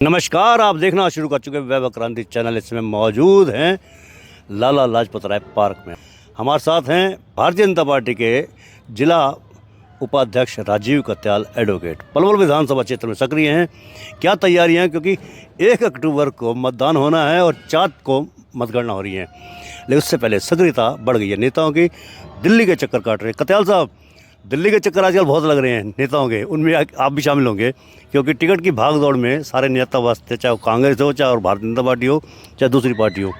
नमस्कार, आप देखना शुरू कर चुके हैं वैभव क्रांति चैनल। इसमें मौजूद हैं लाला लाजपत राय पार्क में। हमारे साथ हैं भारतीय जनता पार्टी के जिला उपाध्यक्ष राजीव कत्याल एडवोकेट। पलवल विधानसभा क्षेत्र में सक्रिय हैं। क्या तैयारियां हैं, क्योंकि 1 अक्टूबर को मतदान होना है और 4 को मतगणना हो रही है, लेकिन उससे पहले सक्रियता बढ़ गई है नेताओं की। दिल्ली के चक्कर काट रहे हैं कत्याल साहब। दिल्ली के चक्कर आजकल बहुत लग रहे हैं नेताओं के, उनमें आप भी शामिल होंगे, क्योंकि टिकट की भाग दौड़ में सारे नेता वास्ते, चाहे वो कांग्रेस हो, चाहे और भारतीय जनता पार्टी हो, चाहे दूसरी पार्टी हो।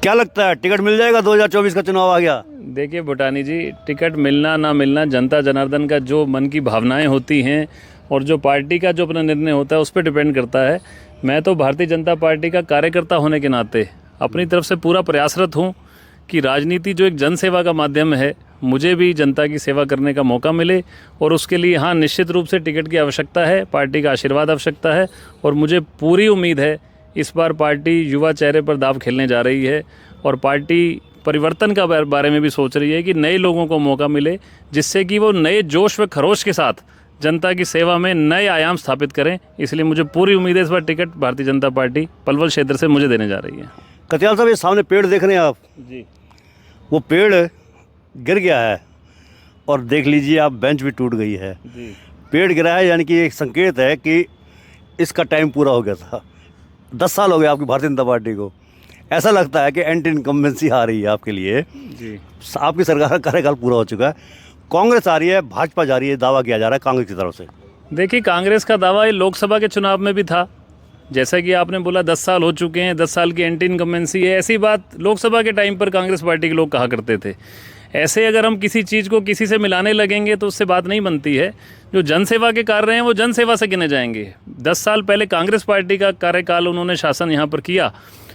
क्या लगता है, टिकट मिल जाएगा? 2024 का चुनाव आ गया। देखिए भूटानी जी, टिकट मिलना ना मिलना जनता जनार्दन का जो मन की भावनाएं होती हैं और जो पार्टी का जो अपना निर्णय होता है उस पर डिपेंड करता है। मैं तो भारतीय जनता पार्टी का कार्यकर्ता होने के नाते अपनी तरफ से पूरा प्रयासरत हूँ कि राजनीति जो एक जन सेवा का माध्यम है, मुझे भी जनता की सेवा करने का मौका मिले। और उसके लिए हाँ, निश्चित रूप से टिकट की आवश्यकता है, पार्टी का आशीर्वाद आवश्यकता है। और मुझे पूरी उम्मीद है इस बार पार्टी युवा चेहरे पर दाव खेलने जा रही है और पार्टी परिवर्तन का बारे में भी सोच रही है कि नए लोगों को मौका मिले, जिससे कि वो नए जोश व खरोश के साथ जनता की सेवा में नए आयाम स्थापित करें। इसलिए मुझे पूरी उम्मीद है इस बार टिकट भारतीय जनता पार्टी पलवल क्षेत्र से मुझे देने जा रही है। कत्याल साहब, ये सामने पेड़ देख रहे हैं आप जी, वो पेड़ गिर गया है और देख लीजिए आप, बेंच भी टूट गई है जी। पेड़ गिरा है, यानी कि एक संकेत है कि इसका टाइम पूरा हो गया था। 10 साल हो गए आपकी भारतीय जनता पार्टी को। ऐसा लगता है कि एंटी इनकम्बेंसी आ रही है आपके लिए जी। आपकी सरकार का कार्यकाल पूरा हो चुका है। कांग्रेस आ रही है, भाजपा जा रही है, दावा किया जा रहा है कांग्रेस की तरफ से। देखिए, कांग्रेस का दावा ये लोकसभा के चुनाव में भी था। जैसा कि आपने बोला 10 साल हो चुके हैं, 10 साल की एंटी इनकम्बेंसी है, ऐसी बात लोकसभा के टाइम पर कांग्रेस पार्टी के लोग कहा करते थे। ऐसे अगर हम किसी चीज़ को किसी से मिलाने लगेंगे तो उससे बात नहीं बनती है। जो जनसेवा के कार्य हैं वो जनसेवा से गिने जाएंगे। 10 साल पहले कांग्रेस पार्टी का कार्यकाल उन्होंने शासन यहाँ पर किया,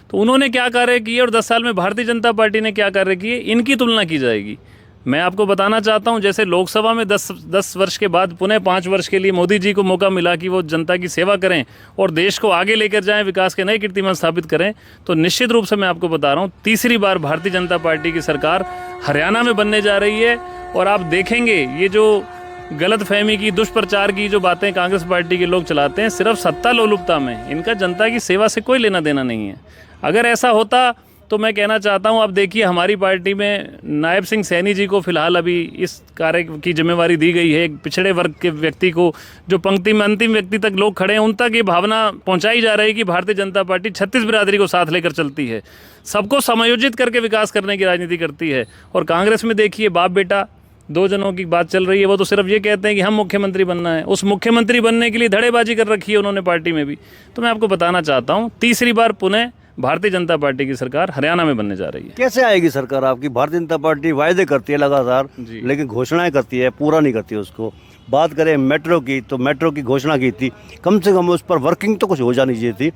तो उन्होंने क्या कार्य किए और 10 साल में भारतीय जनता पार्टी ने क्या कार्य किए, इनकी तुलना की जाएगी। मैं आपको बताना चाहता हूं, जैसे लोकसभा में 10 वर्ष के बाद पुनः 5 वर्ष के लिए मोदी जी को मौका मिला कि वो जनता की सेवा करें और देश को आगे लेकर जाएं, विकास के नए कीर्तिमान स्थापित करें, तो निश्चित रूप से मैं आपको बता रहा हूं, तीसरी बार भारतीय जनता पार्टी की सरकार हरियाणा में बनने जा रही है। और आप देखेंगे ये जो गलतफहमी की, दुष्प्रचार की जो बातें कांग्रेस पार्टी के लोग चलाते हैं, सिर्फ सत्ता लोलुपता में, इनका जनता की सेवा से कोई लेना देना नहीं है। अगर ऐसा होता तो मैं कहना चाहता हूं, आप देखिए हमारी पार्टी में नायब सिंह सैनी जी को फिलहाल अभी इस कार्य की जिम्मेवारी दी गई है। एक पिछड़े वर्ग के व्यक्ति को, जो पंक्ति में अंतिम व्यक्ति तक लोग खड़े हैं, उन तक ये भावना पहुंचाई जा रही है कि भारतीय जनता पार्टी 36 बिरादरी को साथ लेकर चलती है, सबको समायोजित करके विकास करने की राजनीति करती है। और कांग्रेस में देखिए, बाप बेटा 2 जनों की बात चल रही है। वो तो सिर्फ ये कहते हैं कि हम मुख्यमंत्री बनना है। उस मुख्यमंत्री बनने के लिए धड़ेबाजी कर रखी है उन्होंने पार्टी में भी। तो मैं आपको बताना चाहता हूँ, तीसरी बार पुनः भारतीय जनता पार्टी की सरकार हरियाणा में बनने जा रही है। कैसे आएगी सरकार आपकी? भारतीय जनता पार्टी वायदे करती है लगातार, लेकिन घोषणाएं करती है, पूरा नहीं करती है उसको। बात करें मेट्रो की, तो मेट्रो की घोषणा की थी, कम से कम उस पर वर्किंग तो कुछ हो जानी चाहिए थी।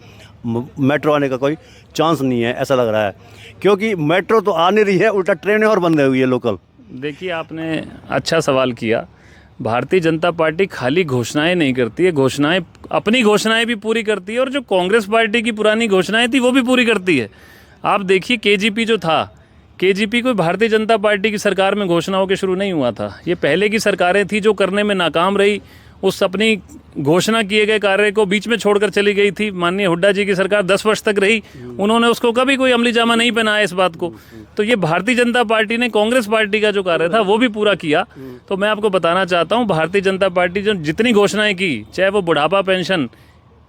मेट्रो आने का कोई चांस नहीं है ऐसा लग रहा है, क्योंकि मेट्रो तो आ नहीं रही है, उल्टा ट्रेनें और बंद हुई है लोकल। देखिए, आपने अच्छा सवाल किया। भारतीय जनता पार्टी खाली घोषणाएं नहीं करती है, अपनी घोषणाएं भी पूरी करती है, और जो कांग्रेस पार्टी की पुरानी घोषणाएं थी वो भी पूरी करती है। आप देखिए, केजीपी जो था, केजीपी कोई भारतीय जनता पार्टी की सरकार में घोषणा होकर शुरू नहीं हुआ था। ये पहले की सरकारें थी जो करने में नाकाम रही, उस अपनी घोषणा किए गए कार्य को बीच में छोड़कर चली गई थी। माननीय हुड्डा जी की सरकार 10 वर्ष तक रही, उन्होंने उसको कभी कोई अमली जामा नहीं पहनाया इस बात को। तो ये भारतीय जनता पार्टी ने कांग्रेस पार्टी का जो कार्य था वो भी पूरा किया। तो मैं आपको बताना चाहता हूँ, भारतीय जनता पार्टी जो जितनी घोषणाएं की, चाहे वो बुढ़ापा पेंशन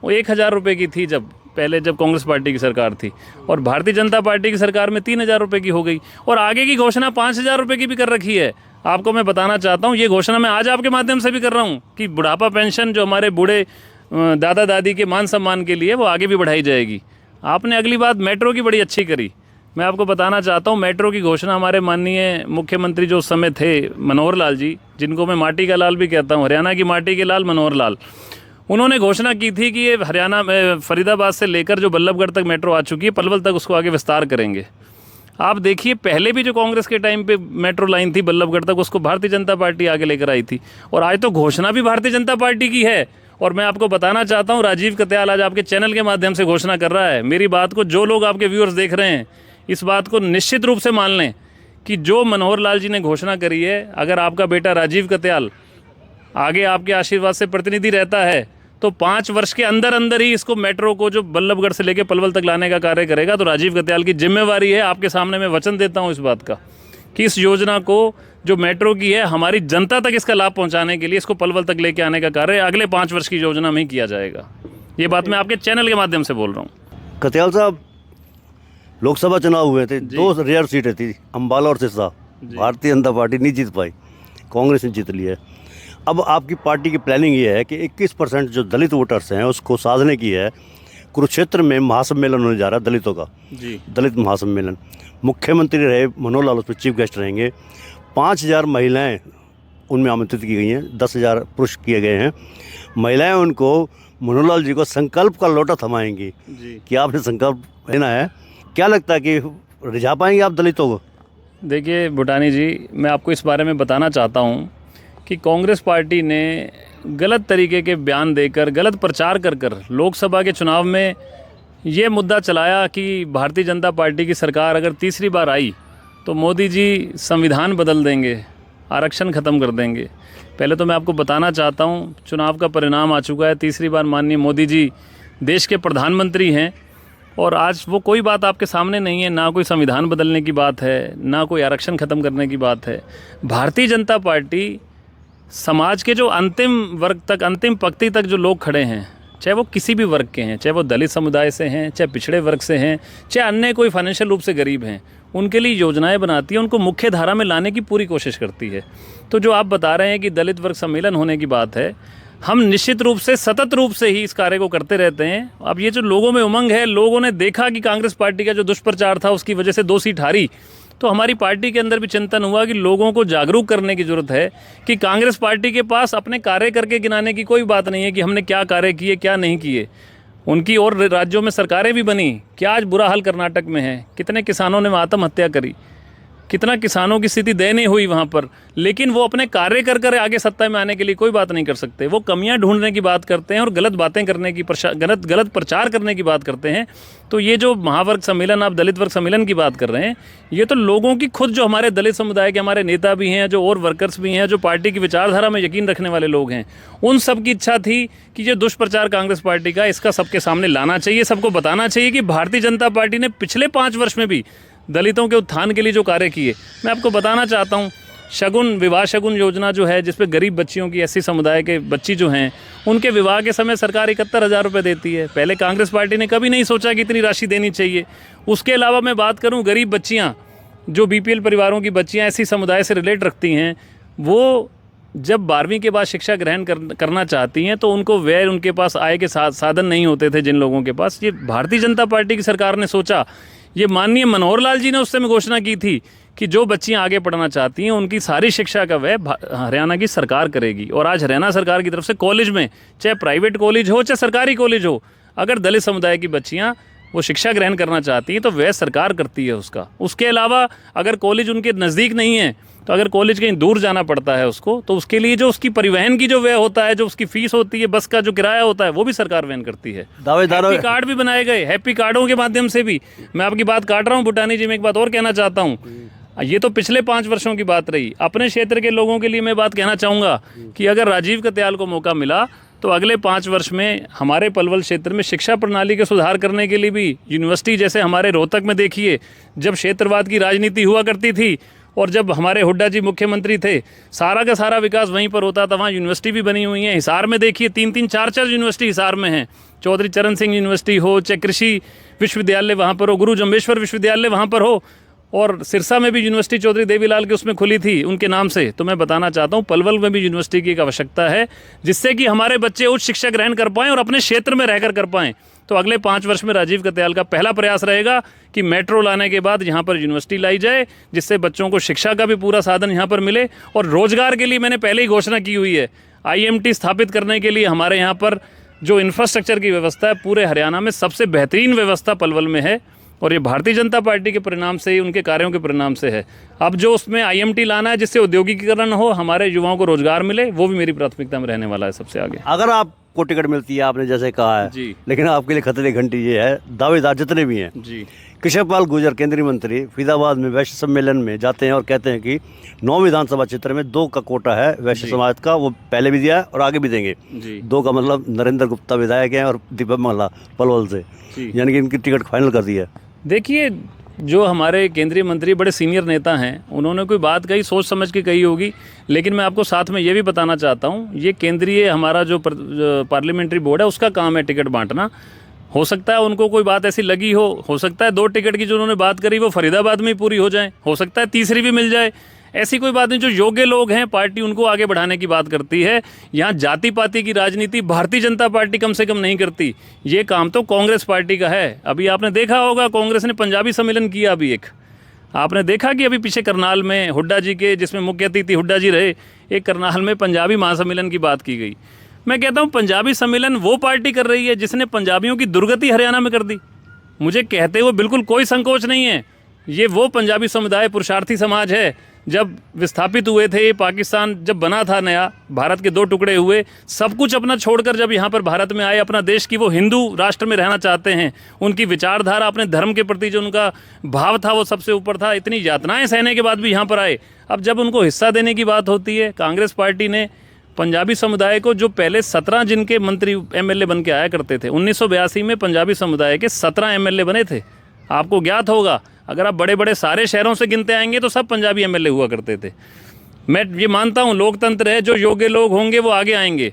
वो 1000 रुपये की थी जब कांग्रेस पार्टी की सरकार थी, और भारतीय जनता पार्टी की सरकार में 3000 रुपये की हो गई, और आगे की घोषणा 5000 रुपये की भी कर रखी है। आपको मैं बताना चाहता हूँ, ये घोषणा मैं आज आपके माध्यम से भी कर रहा हूँ कि बुढ़ापा पेंशन जो हमारे बूढ़े दादा दादी के मान सम्मान के लिए, वो आगे भी बढ़ाई जाएगी। आपने अगली बात मेट्रो की बड़ी अच्छी करी। मैं आपको बताना चाहता हूँ, मेट्रो की घोषणा हमारे माननीय मुख्यमंत्री जो उस समय थे, मनोहर लाल जी, जिनको मैं माटी का लाल भी कहता हूँ, हरियाणा की माटी के लाल मनोहर लाल, उन्होंने घोषणा की थी कि ये हरियाणा में फरीदाबाद से लेकर जो बल्लभगढ़ तक मेट्रो आ चुकी है, पलवल तक उसको आगे विस्तार करेंगे। आप देखिए, पहले भी जो कांग्रेस के टाइम पे मेट्रो लाइन थी बल्लभगढ़ तक, उसको भारतीय जनता पार्टी आगे लेकर आई थी, और आज तो घोषणा भी भारतीय जनता पार्टी की है। और मैं आपको बताना चाहता हूँ, राजीव कत्याल आज आपके चैनल के माध्यम से घोषणा कर रहा है। मेरी बात को जो लोग आपके व्यूअर्स देख रहे हैं, इस बात को निश्चित रूप से मान लें कि जो मनोहर लाल जी ने घोषणा करी है, अगर आपका बेटा राजीव कत्याल आगे आपके आशीर्वाद से प्रतिनिधि रहता है तो 5 वर्ष के अंदर अंदर ही इसको मेट्रो को जो बल्लभगढ़ से लेकर पलवल तक लाने का कार्य करेगा। तो राजीव कत्याल की जिम्मेवारी है, आपके सामने मैं वचन देता हूँ इस बात का कि इस योजना को जो मेट्रो की है हमारी जनता तक इसका लाभ पहुंचाने के लिए इसको पलवल तक लेके आने का कार्य अगले 5 वर्ष की योजना में ही किया जाएगा। ये बात मैं आपके चैनल के माध्यम से बोल रहा हूँ। कत्याल साहब, लोकसभा चुनाव हुए थे, 2 रेयर सीटें थी, अम्बाला और सिरसा। भारतीय जनता पार्टी नहीं जीत पाई, कांग्रेस ने जीत लिया। अब आपकी पार्टी की प्लानिंग ये है कि 21% जो दलित वोटर्स हैं उसको साधने की है। कुरुक्षेत्र में महासम्मेलन होने जा रहा है दलितों का जी, दलित महासम्मेलन। मुख्यमंत्री रहे मनोहर लाल, उस पर चीफ गेस्ट रहेंगे। 5000 महिलाएं उनमें आमंत्रित की गई हैं, 10,000 पुरुष किए गए हैं। महिलाएं उनको मनोहर लाल जी को संकल्प का लोटा थमाएंगी कि आपने संकल्प लेना है। क्या लगता है कि रिझा पाएंगे आप दलितों को? देखिए भूटानी जी, मैं आपको इस बारे में बताना चाहता हूँ कि कांग्रेस पार्टी ने गलत तरीके के बयान देकर, गलत प्रचार कर कर लोकसभा के चुनाव में ये मुद्दा चलाया कि भारतीय जनता पार्टी की सरकार अगर तीसरी बार आई तो मोदी जी संविधान बदल देंगे, आरक्षण ख़त्म कर देंगे। पहले तो मैं आपको बताना चाहता हूँ, चुनाव का परिणाम आ चुका है। तीसरी बार माननीय मोदी जी देश के प्रधानमंत्री हैं और आज वो कोई बात आपके सामने नहीं है, ना कोई संविधान बदलने की बात है, ना कोई आरक्षण ख़त्म करने की बात है। भारतीय जनता पार्टी समाज के जो अंतिम वर्ग तक, अंतिम पंक्ति तक जो लोग खड़े हैं, चाहे वो किसी भी वर्ग के हैं, चाहे वो दलित समुदाय से हैं, चाहे पिछड़े वर्ग से हैं, चाहे अन्य कोई फाइनेंशियल रूप से गरीब हैं, उनके लिए योजनाएं बनाती है, उनको मुख्य धारा में लाने की पूरी कोशिश करती है। तो जो आप बता रहे हैं कि दलित वर्ग सम्मेलन होने की बात है, हम निश्चित रूप से सतत रूप से ही इस कार्य को करते रहते हैं। अब ये जो लोगों में उमंग है, लोगों ने देखा कि कांग्रेस पार्टी का जो दुष्प्रचार था उसकी वजह से 2 सीट हारी, तो हमारी पार्टी के अंदर भी चिंतन हुआ कि लोगों को जागरूक करने की ज़रूरत है कि कांग्रेस पार्टी के पास अपने कार्य करके गिनाने की कोई बात नहीं है कि हमने क्या कार्य किए, क्या नहीं किए। उनकी और राज्यों में सरकारें भी बनी, क्या आज बुरा हाल कर्नाटक में है, कितने किसानों ने आत्महत्या करी, कितना किसानों की स्थिति दयनीय हुई वहाँ पर, लेकिन वो अपने कार्य कर कर आगे सत्ता में आने के लिए कोई बात नहीं कर सकते। वो कमियां ढूंढने की बात करते हैं और गलत बातें करने की, गलत प्रचार करने की बात करते हैं। तो ये जो महावर्ग सम्मेलन, आप दलित वर्ग सम्मेलन की बात कर रहे हैं, ये तो लोगों की खुद, जो हमारे दलित समुदाय के हमारे नेता भी हैं, जो और वर्कर्स भी हैं, जो पार्टी की विचारधारा में यकीन रखने वाले लोग हैं, उन सब की इच्छा थी कि ये दुष्प्रचार कांग्रेस पार्टी का, इसका सबके सामने लाना चाहिए, सबको बताना चाहिए कि भारतीय जनता पार्टी ने पिछले 5 वर्ष में भी दलितों के उत्थान के लिए जो कार्य किए। मैं आपको बताना चाहता हूँ, शगुन, विवाह शगुन योजना जो है, जिसपे गरीब बच्चियों की, एससी समुदाय के बच्ची जो हैं, उनके विवाह के समय सरकार 71,000 रुपये देती है। पहले कांग्रेस पार्टी ने कभी नहीं सोचा कि इतनी राशि देनी चाहिए। उसके अलावा मैं बात करूँ, गरीब बच्चियाँ, जो BPL परिवारों की बच्चियाँ एससी समुदाय से रिलेट रखती हैं, वो जब 12वीं के बाद शिक्षा ग्रहण करना चाहती हैं तो उनको व्यय, उनके पास आय के साधन नहीं होते थे जिन लोगों के पास। ये भारतीय जनता पार्टी की सरकार ने सोचा, ये माननीय मनोहर लाल जी ने उस समय घोषणा की थी कि जो बच्चियां आगे पढ़ना चाहती हैं उनकी सारी शिक्षा का व्यय हरियाणा की सरकार करेगी। और आज हरियाणा सरकार की तरफ से कॉलेज में, चाहे प्राइवेट कॉलेज हो चाहे सरकारी कॉलेज हो, अगर दलित समुदाय की बच्चियां वो शिक्षा ग्रहण करना चाहती हैं तो व्यय सरकार करती है उसका। उसके अलावा अगर कॉलेज उनके नज़दीक नहीं है, तो अगर कॉलेज कहीं दूर जाना पड़ता है उसको, तो उसके लिए जो उसकी परिवहन की जो व्यय होता है, जो उसकी फीस होती है, बस का जो किराया होता है, वो भी सरकार वहन करती है। हैप्पी कार्ड भी बनाए गए, हैप्पी कार्डों के माध्यम से भी। मैं आपकी बात काट रहा हूँ भूटानी जी, मैं एक बात और कहना चाहता हूँ। ये तो पिछले 5 वर्षों की बात रही। अपने क्षेत्र के लोगों के लिए मैं बात कहना चाहूँगा कि अगर राजीव कत्याल को मौका मिला तो अगले 5 वर्ष में हमारे पलवल क्षेत्र में शिक्षा प्रणाली के सुधार करने के लिए भी यूनिवर्सिटी, जैसे हमारे रोहतक में देखिए, जब क्षेत्रवाद की राजनीति हुआ करती थी और जब हमारे हुड्डा जी मुख्यमंत्री थे, सारा का सारा विकास वहीं पर होता था। वहाँ यूनिवर्सिटी भी बनी हुई है। हिसार में देखिए 3-3, 4-4 यूनिवर्सिटी हिसार में हैं। चौधरी चरण सिंह यूनिवर्सिटी हो, चाहे कृषि विश्वविद्यालय वहाँ पर हो, गुरु जम्बेश्वर विश्वविद्यालय वहाँ पर हो, और सिरसा में भी यूनिवर्सिटी चौधरी देवीलाल की उसमें खुली थी उनके नाम से। तो मैं बताना चाहता हूँ, पलवल में भी यूनिवर्सिटी की एक आवश्यकता है, जिससे कि हमारे बच्चे उच्च शिक्षा ग्रहण कर पाएँ और अपने क्षेत्र में रहकर कर पाएँ। तो अगले 5 वर्ष में राजीव कत्याल का पहला प्रयास रहेगा कि मेट्रो लाने के बाद यहाँ पर यूनिवर्सिटी लाई जाए, जिससे बच्चों को शिक्षा का भी पूरा साधन यहाँ पर मिले। और रोजगार के लिए मैंने पहले ही घोषणा की हुई है, IMT स्थापित करने के लिए हमारे यहाँ पर जो इंफ्रास्ट्रक्चर की व्यवस्था है, पूरे हरियाणा में सबसे बेहतरीन व्यवस्था पलवल में है। और ये भारतीय जनता पार्टी के परिणाम से ही, उनके कार्यों के परिणाम से है। अब जो उसमें IMT लाना है जिससे औद्योगिकीकरण हो, हमारे युवाओं को रोजगार मिले, वो भी मेरी प्राथमिकता में रहने वाला है सबसे आगे। अगर आप को टिकट मिलती है, आपने जैसे कहा है जी। लेकिन आपके लिए खतरे की घंटी ये है, दावेदार जितने भी हैं, जी कृष्णपाल गुर्जर केंद्रीय मंत्री फरीदाबाद में वैश्य सम्मेलन में जाते हैं और कहते हैं कि 9 विधानसभा क्षेत्र में 2 का कोटा है वैश्य समाज का, वो पहले भी दिया है और आगे भी देंगे। जी 2 का मतलब नरेंद्र गुप्ता विधायक हैं और दीपक मंगला पलवल से, जी। यानी कि इनकी टिकट फाइनल कर दी है। देखिए, जो हमारे केंद्रीय मंत्री बड़े सीनियर नेता हैं, उन्होंने कोई बात कही सोच समझ के कही होगी, लेकिन मैं आपको साथ में ये भी बताना चाहता हूँ, ये केंद्रीय हमारा जो पार्लियामेंट्री बोर्ड है उसका काम है टिकट बांटना। हो सकता है उनको कोई बात ऐसी लगी हो सकता है 2 टिकट की जो उन्होंने बात करी वो फरीदाबाद में ही पूरी हो जाए, हो सकता है तीसरी भी मिल जाए, ऐसी कोई बात नहीं। जो योग्य लोग हैं पार्टी उनको आगे बढ़ाने की बात करती है। यहाँ जाति पाति की राजनीति भारतीय जनता पार्टी कम से कम नहीं करती, ये काम तो कांग्रेस पार्टी का है। अभी आपने देखा होगा कांग्रेस ने पंजाबी सम्मेलन किया, अभी एक आपने देखा कि अभी पीछे करनाल में हुड्डा जी के, जिसमें मुख्य अतिथि हुड्डा जी रहे, एक करनाल में पंजाबी महासम्मेलन की बात की गई। मैं कहता हूँ पंजाबी सम्मेलन वो पार्टी कर रही है जिसने पंजाबियों की दुर्गति हरियाणा में कर दी। मुझे कहते हुए बिल्कुल कोई संकोच नहीं है, ये वो पंजाबी समुदाय पुरुषार्थी समाज है। जब विस्थापित हुए थे, पाकिस्तान जब बना था नया, भारत के 2 टुकड़े हुए, सब कुछ अपना छोड़कर जब यहाँ पर भारत में आए, अपना देश की वो हिंदू राष्ट्र में रहना चाहते हैं, उनकी विचारधारा अपने धर्म के प्रति जो उनका भाव था वो सबसे ऊपर था, इतनी यातनाएं सहने के बाद भी यहाँ पर आए। अब जब उनको हिस्सा देने की बात होती है, कांग्रेस पार्टी ने पंजाबी समुदाय को, जो पहले 17 जिनके मंत्री एमएलए बन के आया करते थे, 1982 में पंजाबी समुदाय के 17 एमएलए बने थे। आपको ज्ञात होगा, अगर आप बड़े बड़े सारे शहरों से गिनते आएंगे तो सब पंजाबी एमएलए हुआ करते थे। मैं ये मानता हूँ लोकतंत्र है, जो योग्य लोग होंगे वो आगे आएंगे,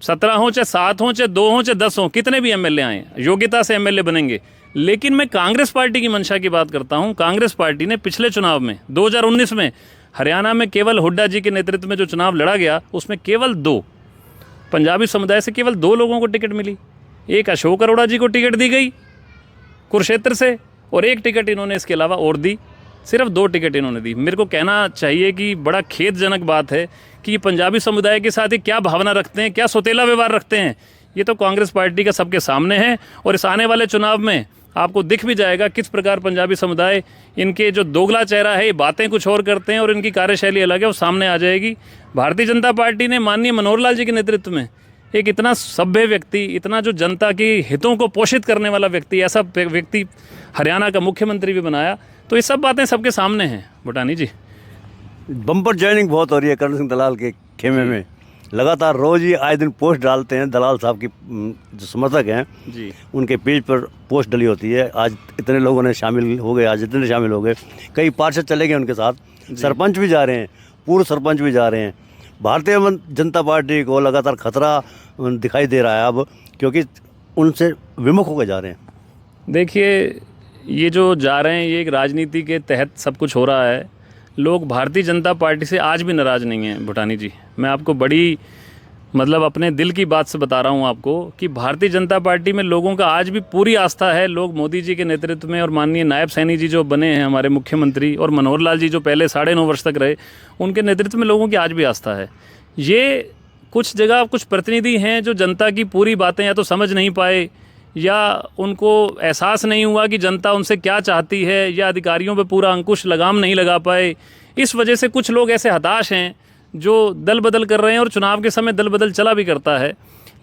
17 हों चाहे 7 हों चाहे 2 हों चाहे 10 हों, कितने भी एमएलए आए योग्यता से एमएलए बनेंगे। लेकिन मैं कांग्रेस पार्टी की मंशा की बात करता हूँ। कांग्रेस पार्टी ने पिछले चुनाव में 2019 में हरियाणा में केवल हुड्डा जी के नेतृत्व में जो चुनाव लड़ा गया, उसमें केवल 2 पंजाबी समुदाय से केवल 2 लोगों को टिकट मिली। एक अशोक अरोड़ा जी को टिकट दी गई कुरुक्षेत्र से, और 1 टिकट इन्होंने इसके अलावा और दी, सिर्फ 2 टिकट इन्होंने दी। मेरे को कहना चाहिए कि बड़ा खेदजनक बात है कि ये पंजाबी समुदाय के साथ ही क्या भावना रखते हैं, क्या सौतेला व्यवहार रखते हैं, ये तो कांग्रेस पार्टी का सबके सामने है। और इस आने वाले चुनाव में आपको दिख भी जाएगा किस प्रकार पंजाबी समुदाय, इनके जो दोगला चेहरा है, ये बातें कुछ और करते हैं और इनकी कार्यशैली अलग है, वो सामने आ जाएगी। भारतीय जनता पार्टी ने माननीय मनोहर लाल जी के नेतृत्व में एक इतना सभ्य व्यक्ति, इतना जो जनता की हितों को पोषित करने वाला व्यक्ति, ऐसा व्यक्ति हरियाणा का मुख्यमंत्री भी बनाया। तो ये सब बातें सबके सामने हैं। भूटानी जी, बम्पर जॉइनिंग बहुत हो रही है करण सिंह दलाल के खेमे में, लगातार रोज ही आए दिन पोस्ट डालते हैं। दलाल साहब की जो समर्थक हैं जी, उनके पेज पर पोस्ट डली होती है। आज इतने लोगों ने शामिल हो गए, आज इतने शामिल हो गए, कई पार्षद चले गए उनके साथ, सरपंच भी जा रहे हैं, पूर्व सरपंच भी जा रहे हैं। भारतीय जनता पार्टी को लगातार खतरा दिखाई दे रहा है अब, क्योंकि उनसे विमुख होकर जा रहे हैं। देखिए, ये जो जा रहे हैं ये एक राजनीति के तहत सब कुछ हो रहा है। लोग भारतीय जनता पार्टी से आज भी नाराज़ नहीं हैं। भूटानी जी, मैं आपको बड़ी अपने दिल की बात से बता रहा हूँ आपको कि भारतीय जनता पार्टी में लोगों का आज भी पूरी आस्था है। लोग मोदी जी के नेतृत्व में और माननीय नायब सैनी जी जो बने हैं हमारे मुख्यमंत्री, और मनोहर लाल जी जो पहले 9.5 वर्ष तक रहे, उनके नेतृत्व में लोगों की आज भी आस्था है। ये कुछ जगह कुछ प्रतिनिधि हैं जो जनता की पूरी बातें या तो समझ नहीं पाए, या उनको एहसास नहीं हुआ कि जनता उनसे क्या चाहती है, या अधिकारियों पे पूरा अंकुश लगाम नहीं लगा पाए। इस वजह से कुछ लोग ऐसे हताश हैं जो दल बदल कर रहे हैं, और चुनाव के समय दल बदल चला भी करता है।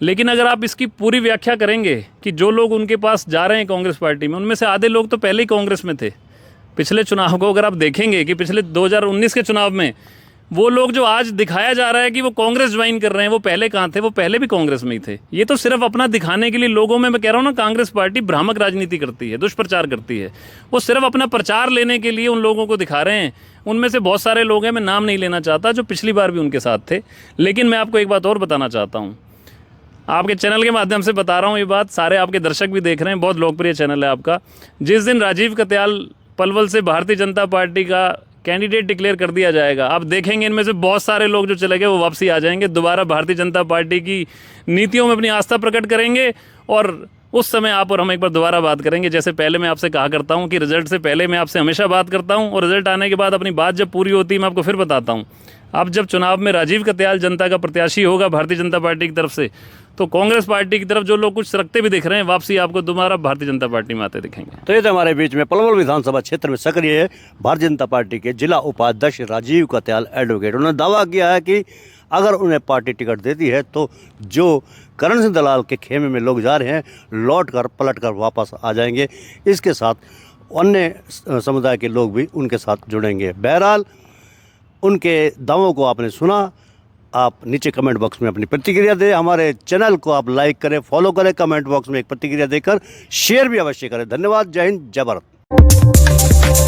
लेकिन अगर आप इसकी पूरी व्याख्या करेंगे कि जो लोग उनके पास जा रहे हैं कांग्रेस पार्टी में, उनमें से आधे लोग तो पहले ही कांग्रेस में थे। पिछले चुनाव को अगर आप देखेंगे कि पिछले 2019 के चुनाव में वो लोग जो आज दिखाया जा रहा है कि वो कांग्रेस ज्वाइन कर रहे हैं, वो पहले कहाँ थे? वो पहले भी कांग्रेस में ही थे। ये तो सिर्फ अपना दिखाने के लिए लोगों में, मैं कह रहा हूँ ना, कांग्रेस पार्टी भ्रामक राजनीति करती है, दुष्प्रचार करती है। वो सिर्फ अपना प्रचार लेने के लिए उन लोगों को दिखा रहे हैं। उनमें से बहुत सारे लोग हैं, मैं नाम नहीं लेना चाहता, जो पिछली बार भी उनके साथ थे। लेकिन मैं आपको एक बात और बताना चाहता हूँ, आपके चैनल के माध्यम से बता रहा हूँ ये बात, सारे आपके दर्शक भी देख रहे हैं, बहुत लोकप्रिय चैनल है आपका। जिस दिन राजीव कत्याल पलवल से भारतीय जनता पार्टी का कैंडिडेट डिक्लेयर कर दिया जाएगा, आप देखेंगे इनमें से बहुत सारे लोग जो चले गए वो वापसी आ जाएंगे, दोबारा भारतीय जनता पार्टी की नीतियों में अपनी आस्था प्रकट करेंगे। और उस समय आप और हम एक बार दोबारा बात करेंगे। जैसे पहले मैं आपसे कहा करता हूं कि रिजल्ट से पहले मैं आपसे हमेशा बात करता हूं, और रिजल्ट आने के बाद अपनी बात जब पूरी होती है मैं आपको फिर बताता हूं। अब जब चुनाव में राजीव कत्याल जनता का प्रत्याशी होगा भारतीय जनता पार्टी की तरफ से, तो कांग्रेस पार्टी की तरफ जो लोग कुछ रखते भी दिख रहे हैं, वापसी आपको दोबारा भारतीय जनता पार्टी में आते दिखेंगे। तो ये थे हमारे बीच में पलवल विधानसभा क्षेत्र में सक्रिय है भारतीय जनता पार्टी के जिला उपाध्यक्ष राजीव कत्याल एडवोकेट। उन्होंने दावा किया है कि अगर उन्हें पार्टी टिकट देती है तो जो करण सिंह दलाल के खेमे में लोग जा रहे हैं लौट कर पलट कर वापस आ जाएंगे। इसके साथ अन्य समुदाय के लोग भी उनके साथ जुड़ेंगे। बहरहाल उनके दावों को आपने सुना। आप नीचे कमेंट बॉक्स में अपनी प्रतिक्रिया दें। हमारे चैनल को आप लाइक करें, फॉलो करें, कमेंट बॉक्स में एक प्रतिक्रिया देकर शेयर भी अवश्य करें। धन्यवाद। जय हिंद, जय भारत।